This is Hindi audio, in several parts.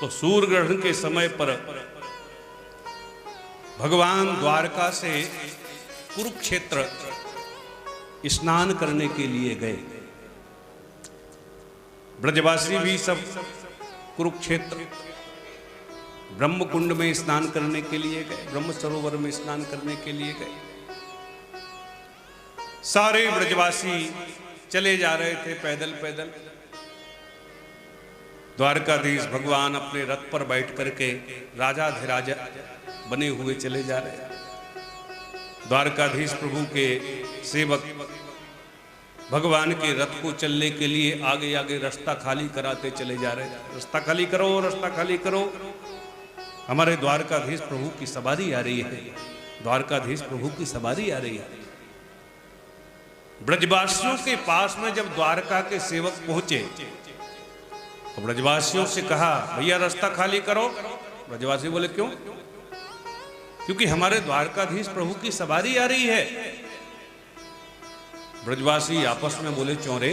तो सूर्य ग्रहण के समय पर भगवान द्वारका से कुरुक्षेत्र स्नान करने के लिए गए। ब्रजवासी भी सब कुरुक्षेत्र ब्रह्म कुंड में स्नान करने के लिए गए, ब्रह्म सरोवर में स्नान करने के लिए गए। सारे ब्रजवासी चले जा रहे थे पैदल पैदल। द्वारकाधीश भगवान अपने रथ पर बैठ करके राजाधिराज बने हुए चले जा रहे। द्वारकाधीश प्रभु के सेवक भगवान के रथ को चलने के लिए आगे आगे रास्ता खाली कराते चले जा रहे। रास्ता खाली करो, रास्ता खाली करो, हमारे द्वारकाधीश प्रभु की सवारी आ रही है, द्वारकाधीश प्रभु की सवारी आ रही है। ब्रजवासियों के पास में जब द्वारका के सेवक पहुंचे तो ब्रजवासियों से कहा, भैया रास्ता खाली करो। ब्रजवासी बोले क्यों? क्योंकि हमारे द्वारकाधीश प्रभु की सवारी आ रही है। ब्रजवासी आपस में बोले, चौरे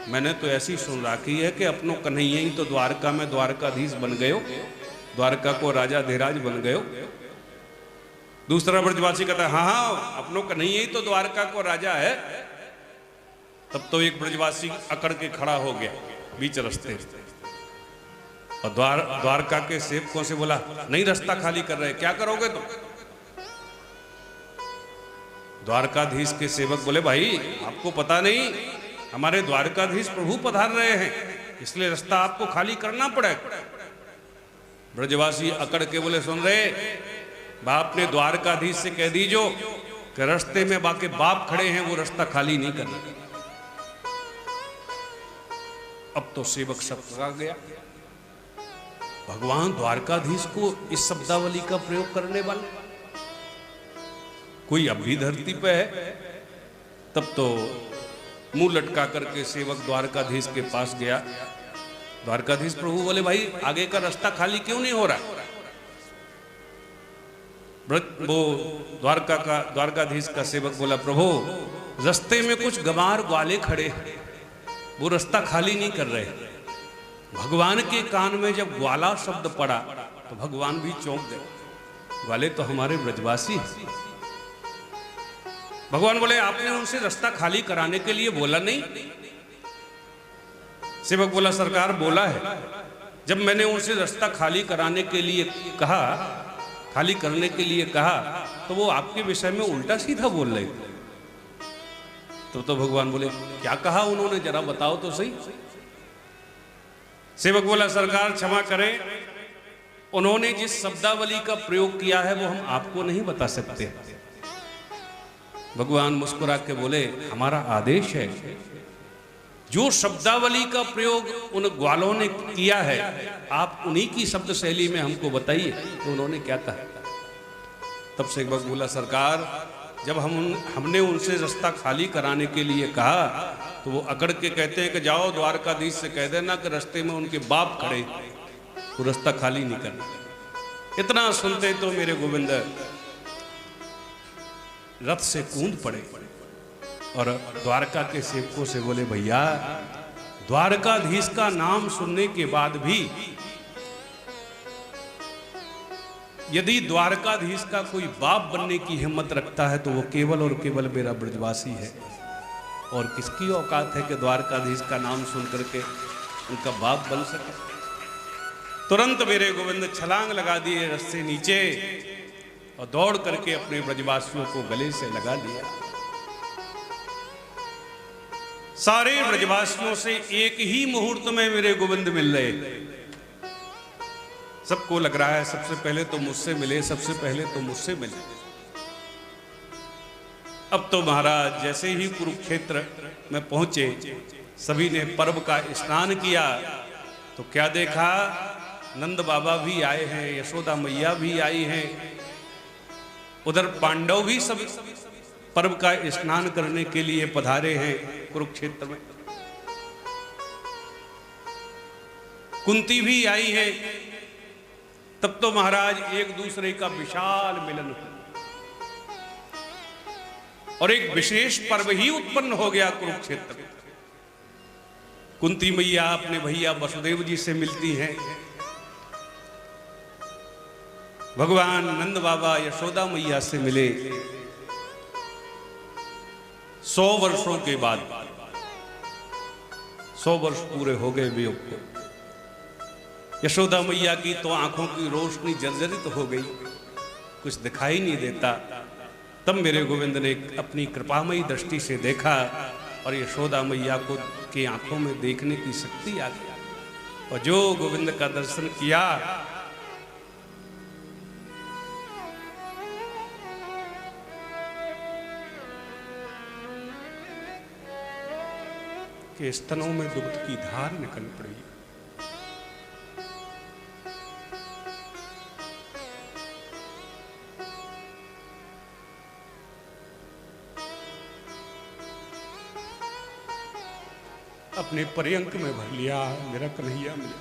मैंने तो ऐसी सुन रखी है कि अपनों कन्हैया ही तो द्वारका में द्वारकाधीश बन गयो, द्वारका को राजाधिराज बन गयो। दूसरा ब्रजवासी कहता है, हाँ हाँ अपनों कन्हैया ही तो द्वारका को राजा है। तब तो एक ब्रजवासी अकड़ के खड़ा हो गया बीच रास्ते और द्वारका के सेवकों से बोला, नहीं रास्ता खाली कर रहे, क्या करोगे तुम? द्वारकाधीश के सेवक बोले, भाई आपको पता नहीं हमारे द्वारकाधीश प्रभु पधार रहे हैं, इसलिए रास्ता आपको खाली करना पड़ेगा। ब्रजवासी अकड़ के बोले, सुन रहे बाप ने द्वारकाधीश से कह दीजो कि रास्ते में बाकी बाप खड़े हैं, वो रास्ता खाली नहीं करना। अब तो सेवक सब आ गया। भगवान द्वारकाधीश को इस शब्दावली का प्रयोग करने वाले कोई अब भी धरती पे है? तब तो मुंह लटका करके सेवक द्वारकाधीश के पास गया। द्वारकाधीश प्रभु बोले, भाई आगे का रास्ता खाली क्यों नहीं हो रहा? वो द्वारकाधीश का सेवक बोला, प्रभु रास्ते में कुछ गंवार ग्वाले खड़े हैं, वो रास्ता खाली नहीं कर रहे। भगवान के कान में जब ग्वाला शब्द पड़ा तो भगवान भी चौंक गए। ग्वाले तो हमारे ब्रजवासी हैं। भगवान बोले, आपने उनसे रास्ता खाली कराने के लिए बोला नहीं? सेवक बोला, सरकार बोला है। जब मैंने उनसे रास्ता खाली कराने के लिए कहा, खाली करने के लिए कहा, तो वो आपके विषय में उल्टा सीधा बोल रहे थे। तो भगवान बोले, क्या कहा उन्होंने, जरा बताओ तो सही। सेवक बोला, सरकार क्षमा करें, उन्होंने जिस शब्दावली का प्रयोग किया है वो हम आपको नहीं बता सकते। भगवान मुस्कुरा के बोले, हमारा आदेश है, जो शब्दावली का प्रयोग उन ग्वालों ने किया है आप उन्हीं की शब्द शैली में हमको बताइए तो उन्होंने क्या कहा। तब सेवक बोला, सरकार जब हमने उनसे रास्ता खाली कराने के लिए कहा तो वो अकड़ के कहते हैं कि जाओ द्वारकाधीश से कह देना कि रास्ते में उनके बाप खड़े, वो रास्ता खाली नहीं करना। इतना सुनते तो मेरे गोविंद रथ से कूद पड़े और द्वारका के सेवकों से बोले, भैया द्वारकाधीश का नाम सुनने के बाद भी यदि द्वारकाधीश का कोई बाप बनने की हिम्मत रखता है तो वो केवल और केवल मेरा ब्रजवासी है। और किसकी औकात है कि द्वारकाधीश का नाम सुन करके उनका बाप बन सके? तुरंत मेरे गोविंद छलांग लगा दिए रथ से नीचे और दौड़ करके अपने ब्रजवासियों को गले से लगा लिया। सारे ब्रजवासियों से एक ही मुहूर्त में मेरे गोविंद मिल रहे। सबको लग रहा है सबसे पहले तो मुझसे मिले, सबसे पहले तो मुझसे मिले। अब तो महाराज जैसे ही कुरुक्षेत्र में पहुंचे, सभी ने पर्व का स्नान किया तो क्या देखा, नंद बाबा भी आए हैं, यशोदा मैया भी आई हैं, उधर पांडव भी सब पर्व का स्नान करने के लिए पधारे हैं कुरुक्षेत्र में। कुंती भी आई है। तब तो महाराज एक दूसरे का विशाल मिलन हुआ और एक विशेष पर्व ही उत्पन्न हो गया कुरुक्षेत्र में। कुंती मैया अपने भैया वसुदेव जी से मिलती हैं भगवान नंद बाबा यशोदा मैया से मिले 100 वर्षों के बाद। 100 वर्ष पूरे हो गए वियोग को। यशोदा मैया की तो आंखों की रोशनी जर्जरित हो गई, कुछ दिखाई नहीं देता। तब मेरे गोविंद ने अपनी कृपामयी दृष्टि से देखा और यशोदा मैया को की आंखों में देखने की शक्ति आ गई। और जो गोविंद का दर्शन किया, कि स्तनों में दुग्ध की धार निकल पड़ी। अपने पर्यंक में भर लिया, मेरा कन्हैया मिला।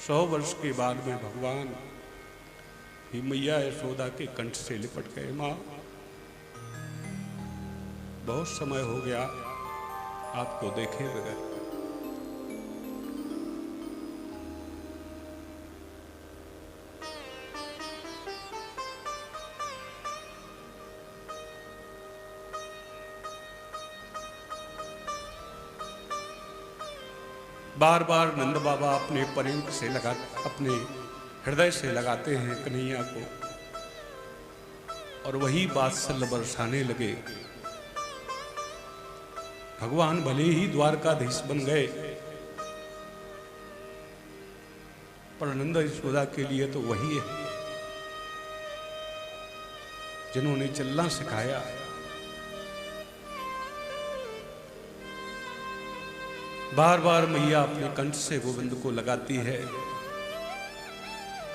सौ वर्ष के बाद में भगवान ही मैया यशोदा के कंठ से लिपट गए। माँ, बहुत समय हो गया आपको देखे बगैर। बार बार नंद बाबा अपने पर्यंक से अपने हृदय से लगाते हैं कन्हैया को, और वही वात्सल्य बरसाने लगे। भगवान भले ही द्वारकाधीश बन गए, पर नंद यशोदा के लिए तो वही है जिन्होंने चलना सिखाया। बार बार मैया अपने कंठ से गोविंद को लगाती है।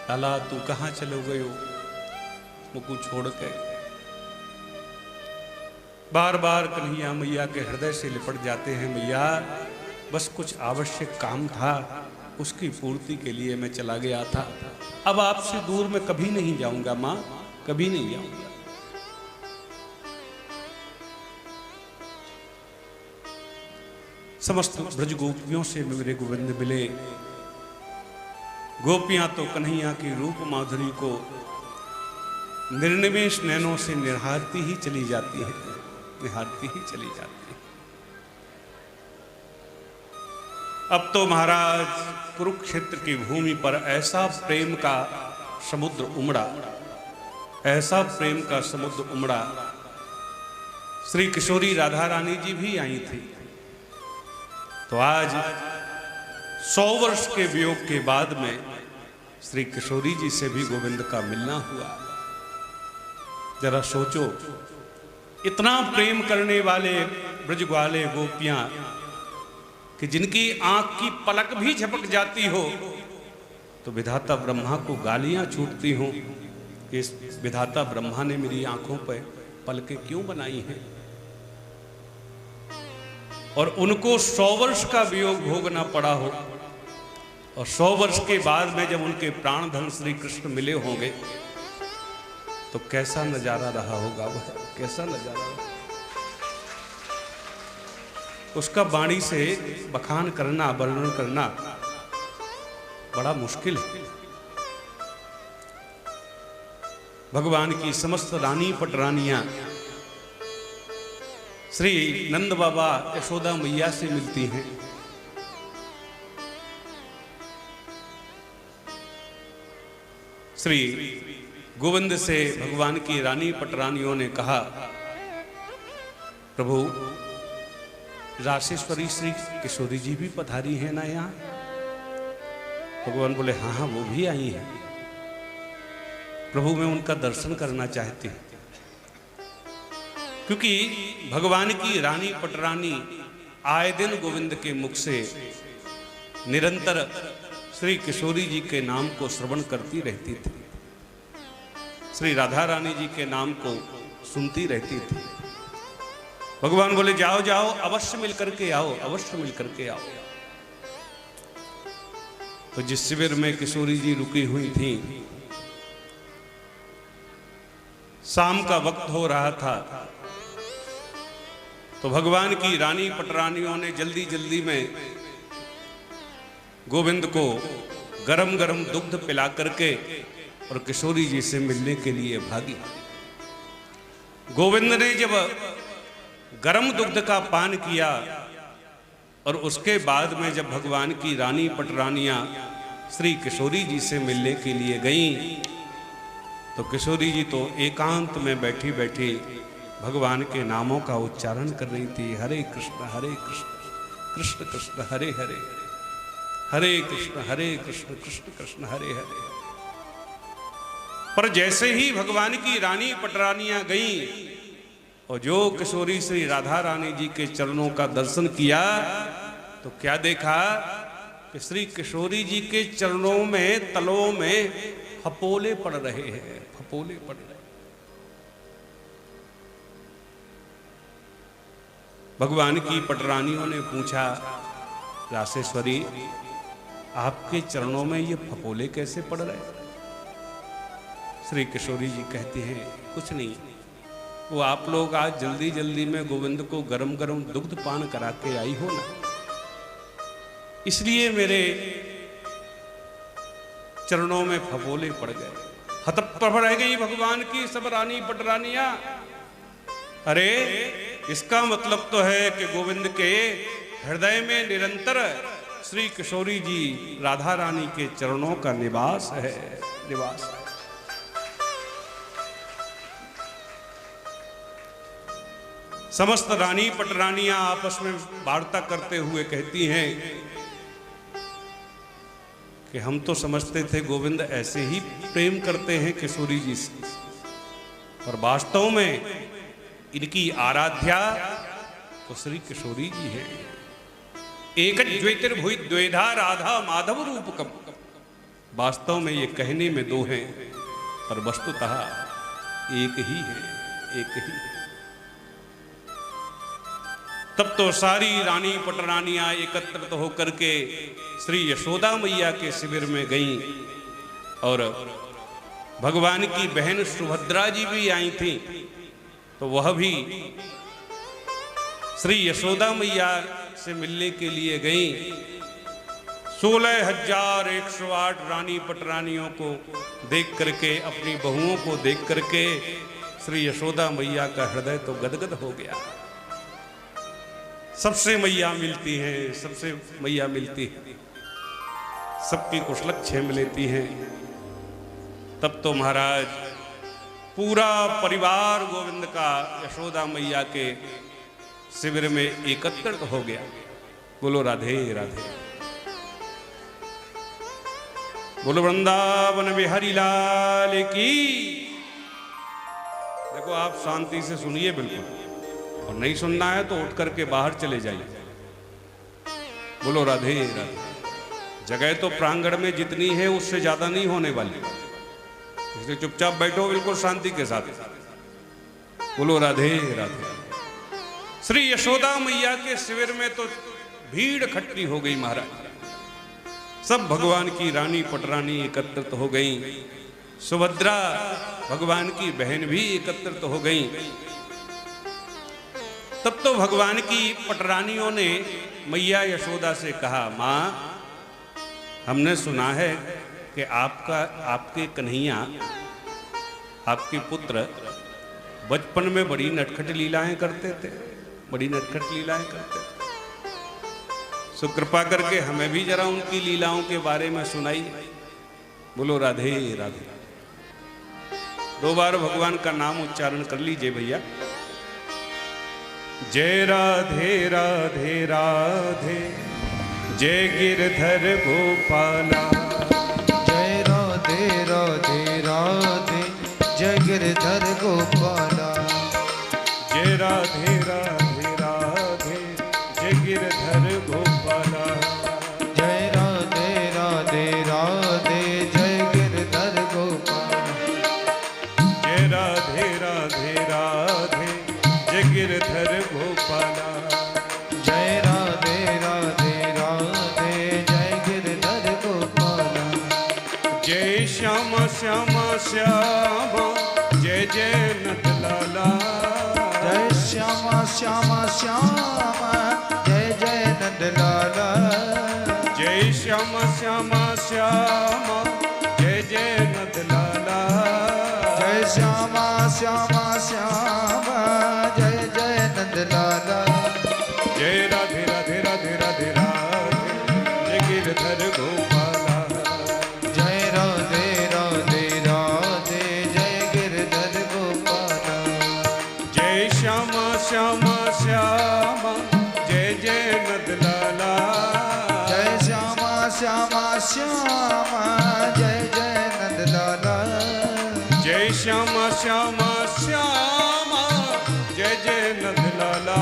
लाला, तू कहां चले गए हो मुझको छोड़ के? बार बार कन्हैया मैया के हृदय से लिपट जाते हैं। मैया, बस कुछ आवश्यक काम था, उसकी पूर्ति के लिए मैं चला गया था। अब आपसे दूर मैं कभी नहीं जाऊंगा माँ, कभी नहीं जाऊंगा। समस्त ब्रज गोपियों से मेरे गोविंद मिले। गोपियां तो कन्हैया की रूप माधुरी को निर्निमेष नैनों से निहारती ही चली जाती है, निहारती ही चली जाती है। अब तो महाराज कुरुक्षेत्र की भूमि पर ऐसा प्रेम का समुद्र उमड़ा, ऐसा प्रेम का समुद्र उमड़ा। श्री किशोरी राधा रानी जी भी आई थी। तो आज 100 वर्ष के वियोग के बाद में श्री किशोरी जी से भी गोविंद का मिलना हुआ। जरा सोचो, इतना प्रेम करने वाले ब्रजग्वाले गोपियां कि जिनकी आंख की पलक भी झपक जाती हो तो विधाता ब्रह्मा को गालियां छूटती हों कि इस विधाता ब्रह्मा ने मेरी आंखों पर पलकें क्यों बनाई हैं। और उनको 100 वर्ष का वियोग भोगना पड़ा हो, और 100 वर्ष के बाद में जब उनके प्राणधन श्री कृष्ण मिले होंगे तो कैसा नजारा रहा होगा वह, कैसा नजारा रहा। उसका वाणी से बखान करना, वर्णन करना बड़ा मुश्किल है। भगवान की समस्त रानी पटरानियां श्री नंद बाबा यशोदा मैया से मिलती हैं। श्री गोविंद से भगवान की रानी पटरानियों ने कहा, प्रभु राशेश्वरी श्री किशोरी जी भी पधारी है ना यहाँ? भगवान बोले, हाँ हाँ वो भी आई हैं प्रभु, मैं उनका दर्शन करना चाहती हूँ। क्योंकि भगवान की रानी पटरानी आए दिन गोविंद के मुख से निरंतर श्री किशोरी जी के नाम को श्रवण करती रहती थी, श्री राधा रानी जी के नाम को सुनती रहती थी। भगवान बोले, जाओ जाओ, अवश्य मिल करके आओ, अवश्य मिल करके आओ। तो जिस शिविर में किशोरी जी रुकी हुई थी, शाम का वक्त हो रहा था, तो भगवान की रानी पटरानियों ने जल्दी जल्दी में गोविंद को गरम गरम दुग्ध पिला करके और किशोरी जी से मिलने के लिए भागी। गोविंद ने जब गरम दुग्ध का पान किया और उसके बाद में जब भगवान की रानी पटरानियां श्री किशोरी जी से मिलने के लिए गईं, तो किशोरी जी तो एकांत में बैठी बैठी भगवान के नामों का उच्चारण कर रही थी। हरे कृष्ण कृष्ण कृष्ण हरे हरे, हरे कृष्ण कृष्ण कृष्ण हरे हरे। पर जैसे ही भगवान की रानी पटरानियां गईं और जो किशोरी श्री राधा रानी जी के चरणों का दर्शन किया, तो क्या देखा कि श्री किशोरी जी के चरणों में तलों में फपोले पड़ रहे हैं, फपोले पड़ रहे। भगवान की पटरानियों ने पूछा, रासेश्वरी आपके चरणों में ये फपोले कैसे पड़ रहे? श्री किशोरी जी कहती हैं, कुछ नहीं, वो आप लोग आज जल्दी जल्दी में गोविंद को गरम गरम दुग्ध पान करा के आई हो ना, इसलिए मेरे चरणों में फपोले पड़ गए। हतप्रभ रह गई भगवान की सब रानी पटरानियां। अरे इसका मतलब तो है कि गोविंद के हृदय में निरंतर श्री किशोरी जी राधा रानी के चरणों का निवास है, निवास है। समस्त रानी पटरानियां आपस में वार्ता करते हुए कहती हैं कि हम तो समझते थे गोविंद ऐसे ही प्रेम करते हैं किशोरी जी से, और वास्तव में इनकी आराध्या तो श्री किशोरी जी है। एक ज्योतिर्भुवि द्वेधा राधा माधव रूपकम। वास्तव में ये कहने में दो हैं, पर वस्तुतः एक ही है, एक ही है। तब तो सारी रानी पटरानियां एकत्रित होकर के श्री यशोदा मैया के शिविर में गईं, और भगवान की बहन सुभद्रा जी भी आई थी, तो वह भी श्री यशोदा मैया से मिलने के लिए गईं। 16,108 रानी पटरानियों को देख करके, अपनी बहुओं को देख करके श्री यशोदा मैया का हृदय तो गदगद हो गया। सबसे मैया मिलती हैं, सबसे मैया मिलती हैं, सबकी कुशलक्षेम लेती हैं। तब तो महाराज पूरा परिवार गोविंद का यशोदा मैया के शिविर में एकत्रित हो गया। बोलो राधे राधे, बोलो वृंदावन बिहारी लाल की। देखो आप शांति से सुनिए बिल्कुल, और नहीं सुनना है तो उठ करके बाहर चले जाइए। बोलो राधे राधे। जगह तो प्रांगण में जितनी है उससे ज्यादा नहीं होने वाली, इसलिए चुपचाप बैठो बिल्कुल शांति के साथ। बोलो राधे राधे। श्री यशोदा मैया के शिविर में तो भीड़ इकट्ठी हो गई महाराज। सब भगवान की रानी पटरानी एकत्रित हो गई, सुभद्रा भगवान की बहन भी एकत्रित हो गई। तब तो भगवान की पटरानियों ने मैया यशोदा से कहा, माँ हमने सुना है कि आपके कन्हैया, आपके पुत्र बचपन में बड़ी नटखट लीलाएं करते थे, बड़ी नटखट लीलाएं करते थे। सो कृपा करके हमें भी जरा उनकी लीलाओं के बारे में सुनाइए। बोलो राधे राधे। 2 बार भगवान का नाम उच्चारण कर लीजिए भैया। जय राधे राधे राधे, जय गिरधर गोपाला। जय राधे राधे राधे, जय गिरधर गोपाला। जय राधे राधे राधे, जय गिरधर गोपाला। जय राधे राधे राधे, जय गिरधर गोपाला। जय राधे राधे राधे, जय गिरधर गोपाला। जय राधे राधे राधे, जय गिरधर गोपाला। जय श्यामा श्यामा श्यामा, जय जय नंदलाला। जय श्यामा श्यामा श्यामा, जय जय नंदलाला। जय श्यामा श्यामा श्यामा श्यामा जय जय नंद लाला। जय श्यामा श्यामा श्यामा जय जय नंद लाला। जय राधे राधे राधे राधे राधे जय गिरधर गोपाला। जय राधे राधे राधे जय गिरधर गोपाला। जय श्यामा श्यामा श्यामा जय जय नंद लाला। जय श्यामा श्यामा श्यामा जय जय नंद लाला। जय श्यामा श्यामा श्यामा जय जय नंद लाला।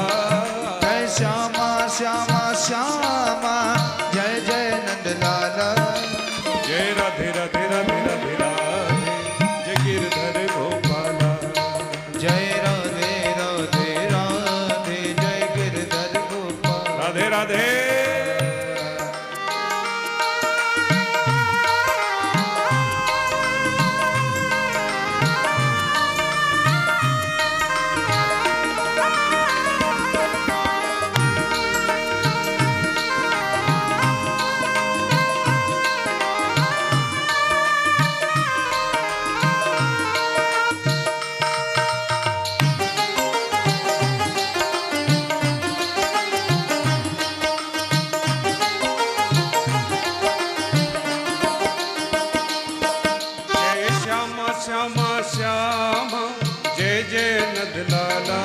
जय श्यामा श्यामा श्यामा जय जय नंद लाला। जय राधे राधे राधे राधे राधे जय गिरधर गोपाला। जय राधे राधे राधे जय गिरधर गोपाला। राधे राधे। श्यामा श्यामा जय जय नंद लाला।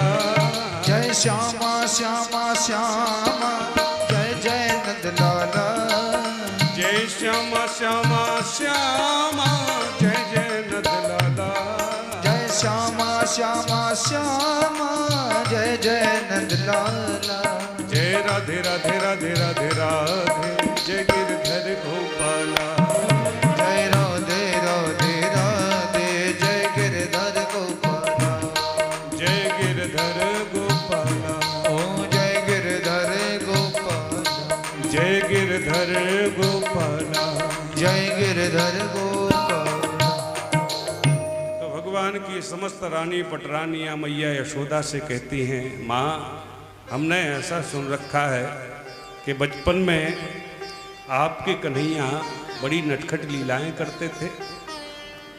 जय श्यामा श्यामा श्यामा जय जय नंद लाला। जय श्यामा श्यामा श्यामा जय जय नंद लाला। जय श्यामा श्यामा श्यामा जय जय नंद लाला। जय राधे राधे राधे राधे राधे जय गिरधर गोपाला। जय राधे राधे राधे जय गिरधर गोपाला। जय गिरधर गोपाला। ओ जय गिरधर गोपाला। जय गिरधर गोपाला। जय गिरधर गोपाला। तो भगवान की समस्त रानी पटरानियां मैया यशोदा से कहती हैं, माँ हमने ऐसा सुन रखा है कि बचपन में आपके कन्हैया बड़ी नटखट लीलाएं करते थे।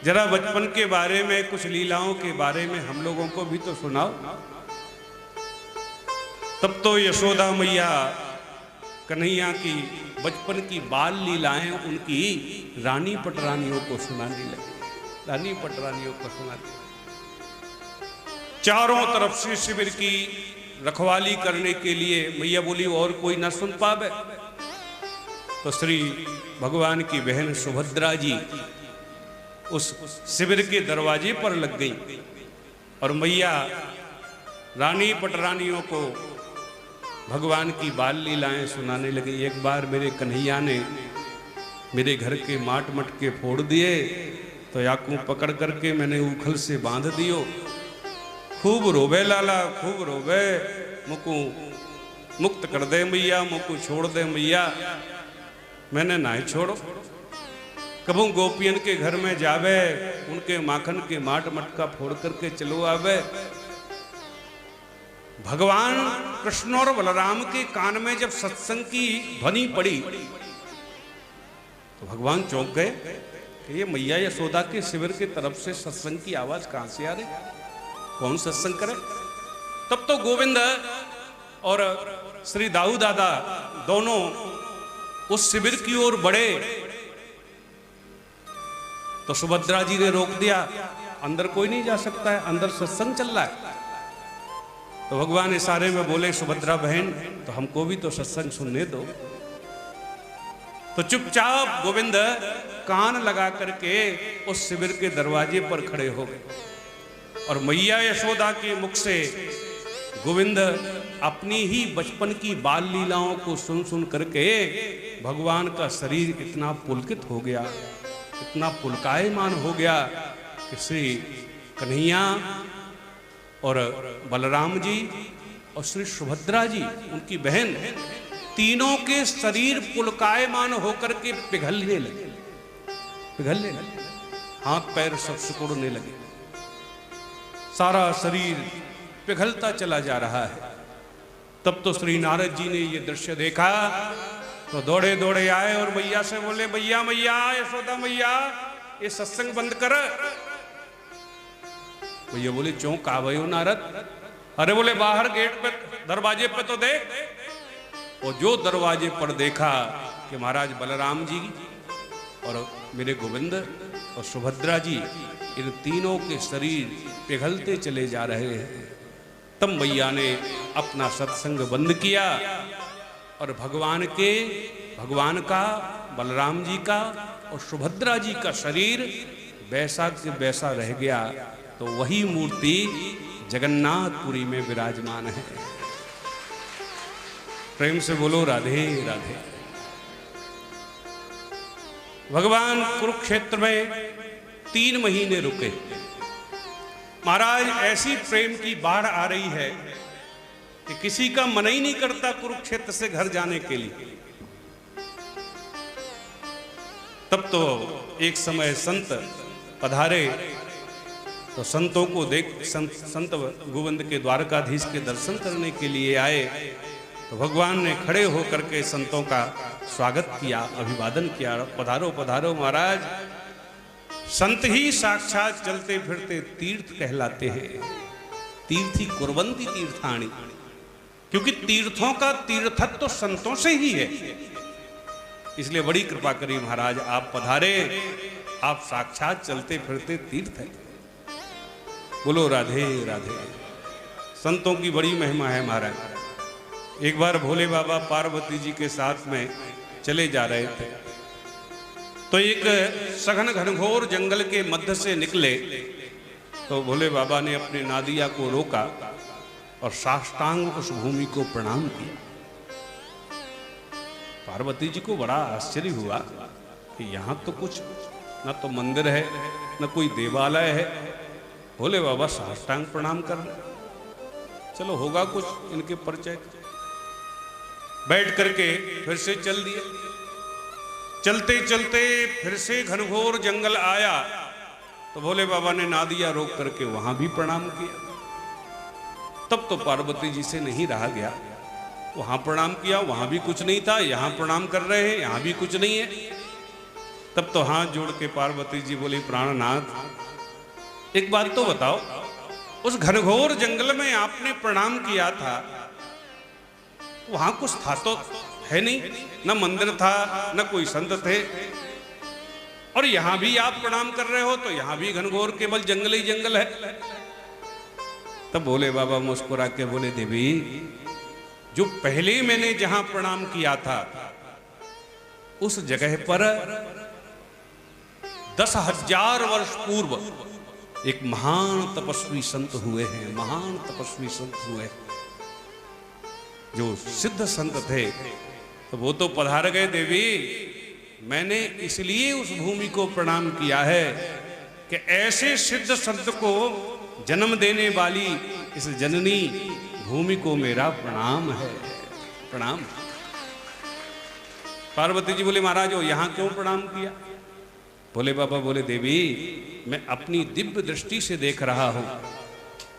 जरा बचपन के बारे में, कुछ लीलाओं के बारे में हम लोगों को भी तो सुनाओ। तब तो यशोदा मैया कन्हैया की बचपन की बाल लीलाएं उनकी रानी पटरानियों को सुनाने लगी। रानी पटरानियों को सुनाती, चारों तरफ से शिविर की रखवाली करने के लिए मैया बोली और कोई ना सुन पावे। तो श्री भगवान की बहन सुभद्रा जी उस शिविर के दरवाजे पर लग गई और मैया रानी पटरानियों को भगवान की बाल लीलाएं सुनाने लगी। एक बार मेरे कन्हैया ने मेरे घर के माट मटके फोड़ दिए तो याकू पकड़ करके मैंने उखल से बांध दियो। खूब रोवे लाला, खूब रोवे, मुकू मुक्त कर दे मैया, मुकू छोड़ दे मैया। मैंने नहीं छोड़ो। कबू गोपियन के घर में जावे, उनके माखन के माट मटका फोड़ करके चलो आवे। भगवान कृष्ण और बलराम के कान में जब सत्संग की ध्वनि पड़ी तो भगवान चौंक गए कि ये मैया यशोदा के शिविर की तरफ से सत्संग की आवाज कहां से आ रही, कौन सत्संग करे। तब तो गोविंद और श्री दाऊ दादा दोनों उस शिविर की ओर बढ़े तो सुभद्रा जी ने रोक दिया, अंदर कोई नहीं जा सकता है, अंदर सत्संग चल रहा है। तो भगवान इशारे में बोले, सुभद्रा बहन तो हमको भी तो सत्संग सुनने दो। तो चुपचाप गोविंद कान लगा करके उस शिविर के दरवाजे पर खड़े हो गए और मैया यशोदा के मुख से गोविंद अपनी ही बचपन की बाल लीलाओं को सुन सुन करके भगवान का शरीर इतना पुलकित हो गया, इतना पुलकायमान हो गया कि श्री कन्हैया और बलराम जी और श्री सुभद्रा जी उनकी बहन तीनों के शरीर पुलकायमान होकर के पिघलने लगे, हाथ पैर सब सिकुड़ने लगे, सारा शरीर पिघलता चला जा रहा है। तब तो श्री नारद जी ने ये दृश्य देखा तो दौड़े दौड़े आए और मैया से बोले, मैया मैया यशोदा मैया, ये सत्संग बंद कर। भैया बोले, क्यों का भयो नारद? अरे बोले, बाहर गेट पे दरवाजे पे तो देख। और जो दरवाजे पर देखा कि महाराज बलराम जी और मेरे गोविंद और सुभद्रा जी, इन तीनों के शरीर पिघलते चले जा रहे हैं। तब मैया ने अपना सत्संग बंद किया और भगवान का, बलराम जी का और सुभद्रा जी का शरीर वैसा के वैसा रह गया। तो वही मूर्ति जगन्नाथपुरी में विराजमान है। प्रेम से बोलो राधे राधे। भगवान कुरुक्षेत्र में 3 महीने रुके। महाराज ऐसी प्रेम की बाढ़ आ रही है कि किसी का मन ही नहीं करता कुरुक्षेत्र से घर जाने के लिए। तब तो एक समय संत पधारे, तो संतों को देख संत गोविंद के द्वारकाधीश के दर्शन करने के लिए आए। तो भगवान ने खड़े होकर के संतों का स्वागत किया, अभिवादन किया। पधारो पधारो महाराज। संत ही साक्षात चलते फिरते तीर्थ कहलाते हैं। तीर्थी कुर्वन्ति तीर्थानि, क्योंकि तीर्थों का तीर्थत्व तो संतों से ही है। इसलिए बड़ी कृपा करी महाराज, आप पधारे, आप साक्षात चलते फिरते तीर्थ है। बोलो राधे राधे। संतों की बड़ी महिमा है महाराज। एक बार भोले बाबा पार्वती जी के साथ में चले जा रहे थे, तो एक सघन घनघोर जंगल के मध्य से निकले। तो भोले बाबा ने अपने नादिया को रोका और साष्टांग उस भूमि को प्रणाम किया। पार्वती जी को बड़ा आश्चर्य हुआ कि यहाँ तो कुछ न तो मंदिर है न कोई देवालय है, भोले बाबा साष्टांग प्रणाम कर रहे। चलो होगा कुछ इनके परिचय। बैठ करके फिर से चल दिए। चलते चलते फिर से घनघोर जंगल आया, तो भोले बाबा ने नादिया रोक करके वहां भी प्रणाम किया। तब तो पार्वती जी से नहीं रहा गया, वहां प्रणाम किया, वहां भी कुछ नहीं था, यहां प्रणाम कर रहे हैं, यहां भी कुछ नहीं है। तब तो हाथ जोड़ के पार्वती जी बोली, प्राणनाथ एक बात तो बताओ, उस घनघोर जंगल में आपने प्रणाम किया था, वहां कुछ था तो है नहीं, न मंदिर था न कोई संत थे, और यहां भी आप प्रणाम कर रहे हो तो यहां भी घनघोर केवल जंगल ही जंगल है। तब भोले बाबा मुस्कुरा के बोले, देवी जो पहले मैंने जहां प्रणाम किया था उस जगह पर 10,000 वर्ष पूर्व एक महान तपस्वी संत हुए हैं, महान तपस्वी संत हुए, जो सिद्ध संत थे। तो वो तो पधार गए देवी, मैंने इसलिए उस भूमि को प्रणाम किया है कि ऐसे सिद्ध संत को जन्म देने वाली इस जननी भूमि को मेरा प्रणाम है, प्रणाम। पार्वती जी बोले, महाराज वो यहां क्यों प्रणाम किया? भोले बाबा बोले, देवी मैं अपनी दिव्य दृष्टि से देख रहा हूं,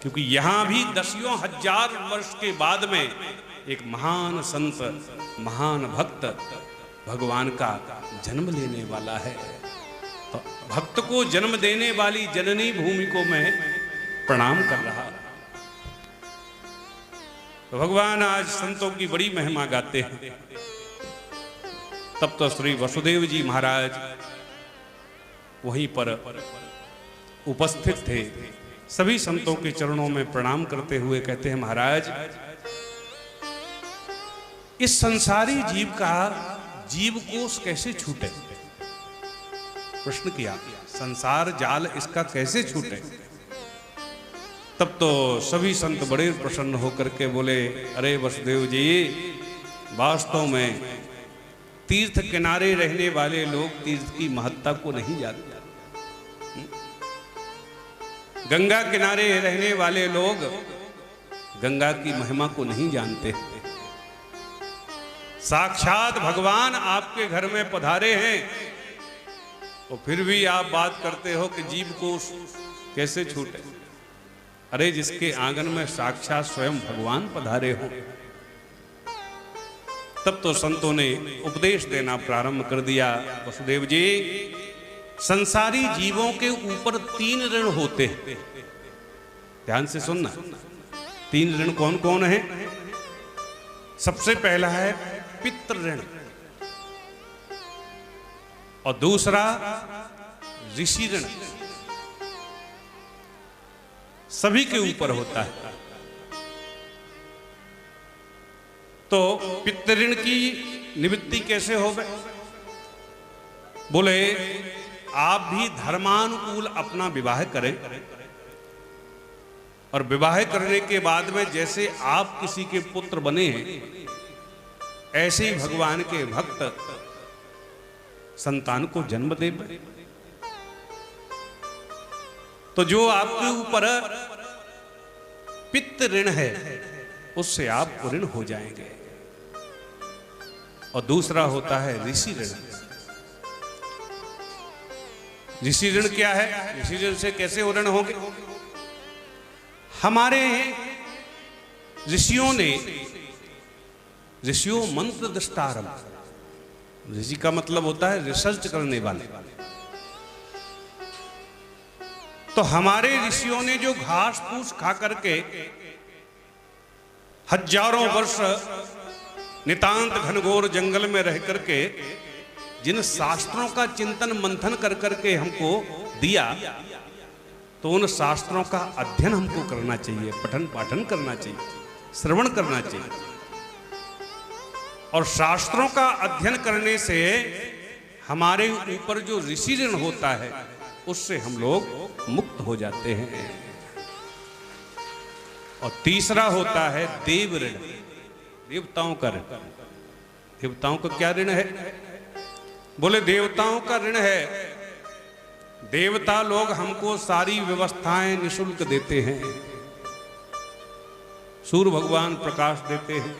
क्योंकि यहां भी 10,000 वर्ष के बाद में एक महान संत, महान भक्त भगवान का जन्म लेने वाला है। तो भक्त को जन्म देने वाली जननी भूमि को मैं प्रणाम कर रहा। तो भगवान आज संतों की बड़ी महिमा गाते हैं। तब तो श्री वसुदेव जी महाराज वहीं पर उपस्थित थे। सभी संतों के चरणों में प्रणाम करते हुए कहते हैं, महाराज इस संसारी जीव कोष कैसे छूटे? प्रश्न किया, संसार जाल इसका कैसे छूटे? तब तो सभी संत बड़े प्रसन्न होकर के बोले, अरे वसुदेव जी, वास्तव में तीर्थ किनारे रहने वाले लोग तीर्थ की महत्ता को नहीं जानते। गंगा किनारे रहने वाले लोग गंगा की महिमा को नहीं जानते। साक्षात भगवान आपके घर में पधारे हैं और फिर भी आप बात करते हो कि जीव को कैसे छूटे। अरे जिसके आंगन में साक्षात स्वयं भगवान पधारे हो, तब तो संतों ने उपदेश देना प्रारंभ कर दिया। वसुदेव जी, संसारी जीवों के ऊपर 3 ऋण होते हैं। ध्यान से सुनना, 3 ऋण कौन कौन है? सबसे पहला है पितृ ऋण, और दूसरा ऋषि ऋण। सभी के ऊपर होता है। तो पितृ ऋण की निवृत्ति कैसे होवे? बोले आप भी धर्मानुकूल अपना विवाह करें, और विवाह करने के बाद में जैसे आप किसी के पुत्र बने हैं, ऐसे ही भगवान के भक्त संतान को जन्म दे। तो जो आपके ऊपर पितृ ऋण है, उससे आप ऋण हो जाएंगे। और दूसरा होता है ऋषि ऋण। ऋषि ऋण क्या है? ऋषि ऋण से कैसे ऋण होंगे? हमारे ऋषियों मंत्र दृष्टारम। ऋषि का मतलब होता है रिसर्च करने वाले। तो हमारे ऋषियों ने जो घास फूस खा करके हजारों वर्ष नितांत घनघोर जंगल में रह करके जिन शास्त्रों का चिंतन मंथन कर करके हमको दिया, तो उन शास्त्रों का अध्ययन हमको करना चाहिए, पठन पाठन करना चाहिए, श्रवण करना चाहिए। और शास्त्रों का अध्ययन करने से हमारे ऊपर जो ऋषि ऋण होता है, उससे हम लोग मुक्त हो जाते हैं। और तीसरा होता है देव ऋण, देवताओं का ऋण। देवताओं का क्या ऋण है? बोले देवताओं का ऋण है, देवता लोग हमको सारी व्यवस्थाएं निःशुल्क देते हैं। सूर्य भगवान प्रकाश देते हैं,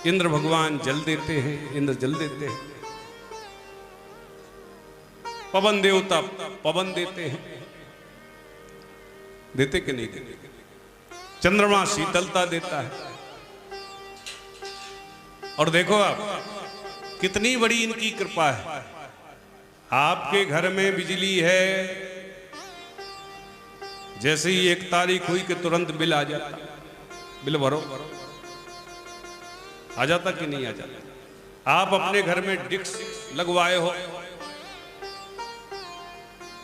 इंद्र भगवान जल देते हैं, इंद्र जल देते हैं, पवन देवता पवन देते हैं, देते कि नहीं देते? चंद्रमा शीतलता देता है। और देखो आप, कितनी बड़ी इनकी कृपा है। आपके घर में बिजली है, जैसे ही 1 तारीख हुई कि तुरंत बिल आ जाता। बिल भरो, आ जाता कि नहीं आ जाता? आप अपने घर में डिक्स लगवाए हो,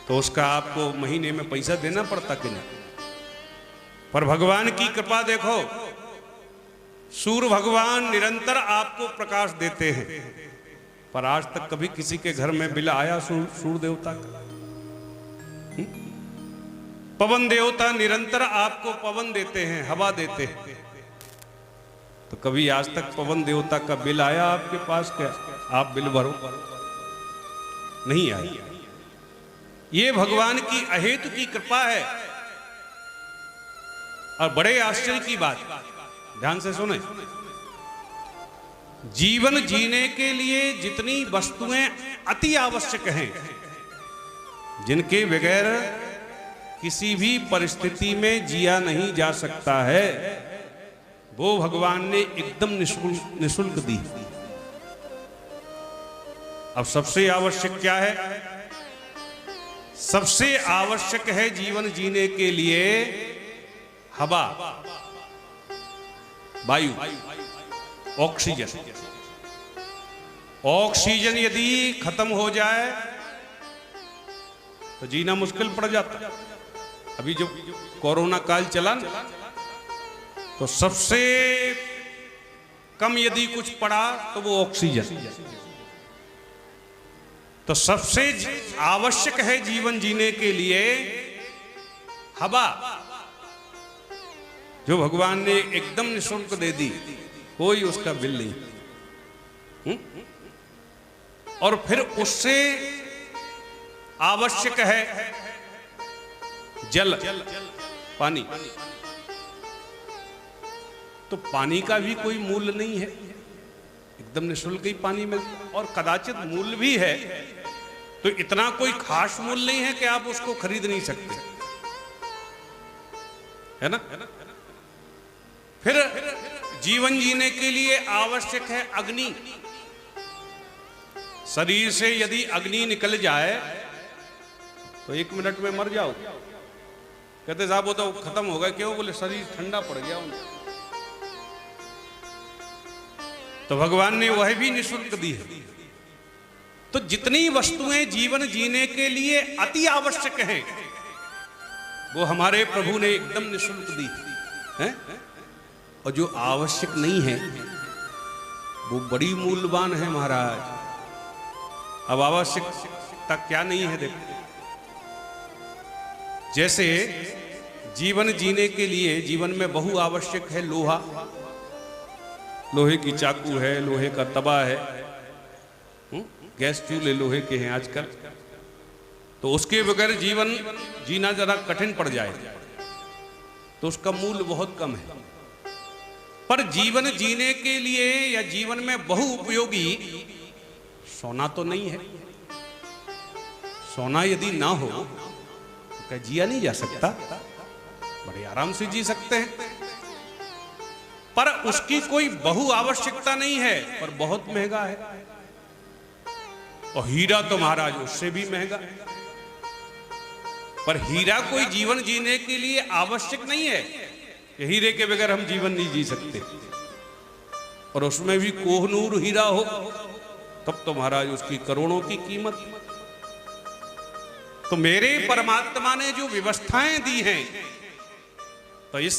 तो उसका आपको महीने में पैसा देना पड़ता कि नहीं? पर भगवान की कृपा देखो, सूर्य भगवान निरंतर आपको प्रकाश देते हैं। पर आज तक कभी किसी के घर में बिल आया सूर्य देवता का? पवन देवता निरंतर आपको पवन देते हैं, हवा देते हैं। तो कभी आज तक पवन देवता का बिल आया आपके पास? क्या आप बिल भरो? नहीं आया। ये भगवान की अहेतु की कृपा है। और बड़े आश्चर्य की बात, ध्यान से सुने, जीवन जीने के लिए जितनी वस्तुएं अति आवश्यक हैं, जिनके बगैर किसी भी परिस्थिति में जिया नहीं जा सकता है, वो भगवान ने एकदम निःशुल्क दी। अब सबसे आवश्यक क्या है? सबसे आवश्यक है जीवन जीने के लिए हवा, वायु, ऑक्सीजन। ऑक्सीजन यदि खत्म हो जाए तो जीना मुश्किल पड़ जाता। अभी जो कोरोना काल चला ना, तो सबसे कम यदि कुछ पड़ा तो वो ऑक्सीजन। तो सबसे आवश्यक है जीवन जीने के लिए हवा, जो भगवान ने एकदम निःशुल्क दे दी, कोई उसका बिल नहीं। और फिर उससे आवश्यक है जल, पानी। तो पानी का भी कोई मूल्य नहीं है, एकदम निःशुल्क ही पानी मिलता। और कदाचित मूल्य भी है तो इतना कोई खास मूल्य नहीं है कि आप उसको खरीद नहीं सकते, है ना? फिर जीवन जीने के लिए आवश्यक है अग्नि। शरीर से यदि अग्नि निकल जाए तो 1 मिनट में मर जाओ। कहते साहब वो तो खत्म हो गया। क्यों? बोले शरीर ठंडा पड़ गया उनको। तो भगवान ने वह भी निःशुल्क दी है। तो जितनी वस्तुएं जीवन जीने के लिए अति आवश्यक हैं वो हमारे प्रभु ने एकदम निःशुल्क दी है। और जो आवश्यक नहीं है वो बड़ी मूल्यवान है महाराज। अब आवश्यकता क्या नहीं है देखो। जैसे जीवन जीने के लिए जीवन में बहु आवश्यक है लोहा। लोहे की चाकू है, लोहे का तवा है, गैस चूल्हे लोहे के हैं आजकल। तो उसके बगैर जीवन जीना जरा कठिन पड़ जाए तो उसका मूल्य बहुत कम है। पर जीवन जीने के लिए या जीवन में बहु उपयोगी सोना तो नहीं है। सोना यदि ना हो तो क्या जिया नहीं जा सकता? बड़े आराम से जी सकते हैं। पर उसकी कोई बहु आवश्यकता नहीं है, पर बहुत महंगा है। और हीरा तो महाराज उससे भी महंगा। पर हीरा कोई जीवन जीने के लिए आवश्यक नहीं है कि हीरे के बगैर हम जीवन नहीं जी सकते। और उसमें भी कोहनूर हीरा हो तब तो महाराज उसकी करोड़ों की कीमत। तो मेरे परमात्मा ने जो व्यवस्थाएं दी हैं तो इस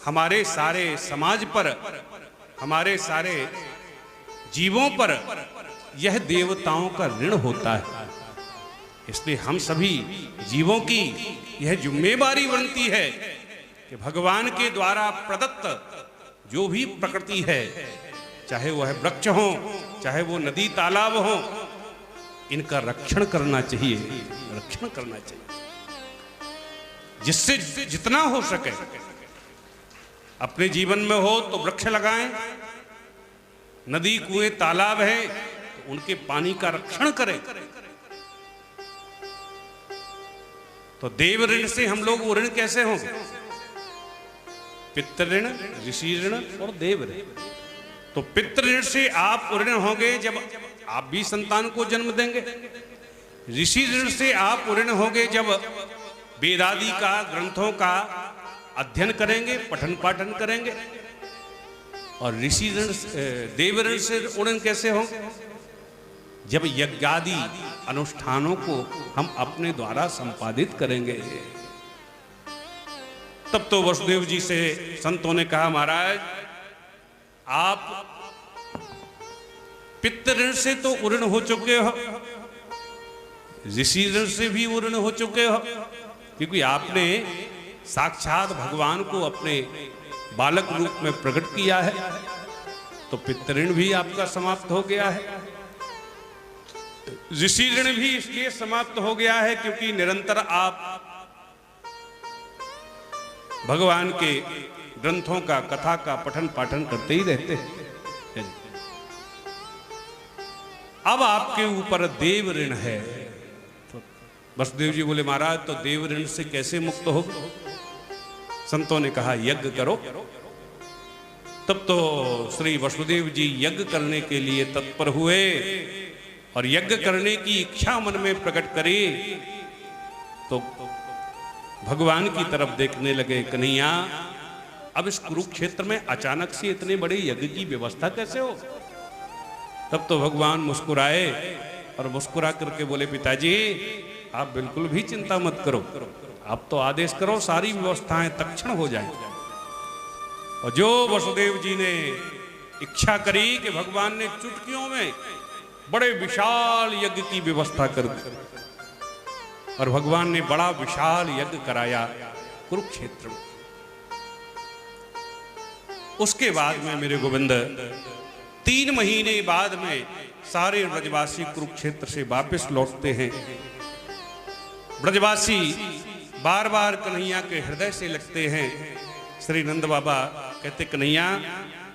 हमारे सारे समाज पर, हमारे सारे जीवों पर यह देवताओं का ऋण होता है। इसलिए हम सभी जीवों की यह जिम्मेदारी बनती है कि भगवान के द्वारा प्रदत्त जो भी प्रकृति है, चाहे वह वृक्ष हो, चाहे वो नदी तालाब हो, इनका रक्षण करना चाहिए, रक्षण करना चाहिए। जिससे जितना हो सके अपने जीवन में हो तो वृक्ष लगाएं। नदी कुएं तालाब है तो उनके पानी का रक्षण करें। तो देव ऋण से हम लोग वो ऋण कैसे होंगे? पितृ ऋण, ऋषि ऋण और देव ऋण। तो पितृ ऋण से आप ऋण होंगे जब आप भी संतान को जन्म देंगे। ऋषि ऋण से आप ऋण होंगे जब वेदादि का, ग्रंथों का अध्ययन करेंगे, पठन पाठन करेंगे। और ऋषि ऋण, देव ऋण से ऋण कैसे होंगे? जब यज्ञादि अनुष्ठानों को हम अपने द्वारा संपादित करेंगे। तब तो वसुदेव जी से संतों ने कहा, महाराज आप पितृ ऋण से तो ऋण हो चुके हो, ऋषि ऋण से भी ऋण हो चुके हो, क्योंकि आपने साक्षात भगवान को अपने बालक रूप में प्रकट किया है। तो पितृ ऋण भी आपका समाप्त हो गया है। ऋषि ऋण भी इसलिए समाप्त हो गया है क्योंकि निरंतर आप भगवान के ग्रंथों का, कथा का पठन पाठन करते ही रहते हैं। अब आपके ऊपर देव ऋण है। तो वसुदेव जी बोले, महाराज तो देव ऋण से कैसे मुक्त हो? संतों ने कहा, यज्ञ करो। तब तो श्री वसुदेव जी यज्ञ करने के लिए तत्पर हुए और यज्ञ करने की इच्छा मन में प्रकट करी। तो भगवान की तरफ देखने लगे, कन्हैया अब इस कुरुक्षेत्र में अचानक से इतने बड़े यज्ञ की व्यवस्था कैसे हो? तब तो भगवान मुस्कुराए और मुस्कुरा करके बोले, पिताजी आप बिल्कुल भी चिंता मत करो, आप तो आदेश करो, सारी व्यवस्थाएं तत्क्षण हो जाएं। और जो वसुदेव जी ने इच्छा करी कि भगवान ने चुटकियों में बड़े विशाल यज्ञ की व्यवस्था कर दी और भगवान ने बड़ा विशाल यज्ञ कराया कुरुक्षेत्र में। उसके बाद में मेरे गोविंद 3 महीने बाद में सारे ब्रजवासी कुरुक्षेत्र से वापस लौटते हैं। ब्रजवासी बार बार कन्हैया के हृदय से लगते हैं। श्री नंद बाबा कहते, कन्हैया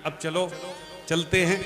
अब चलो, चलते हैं।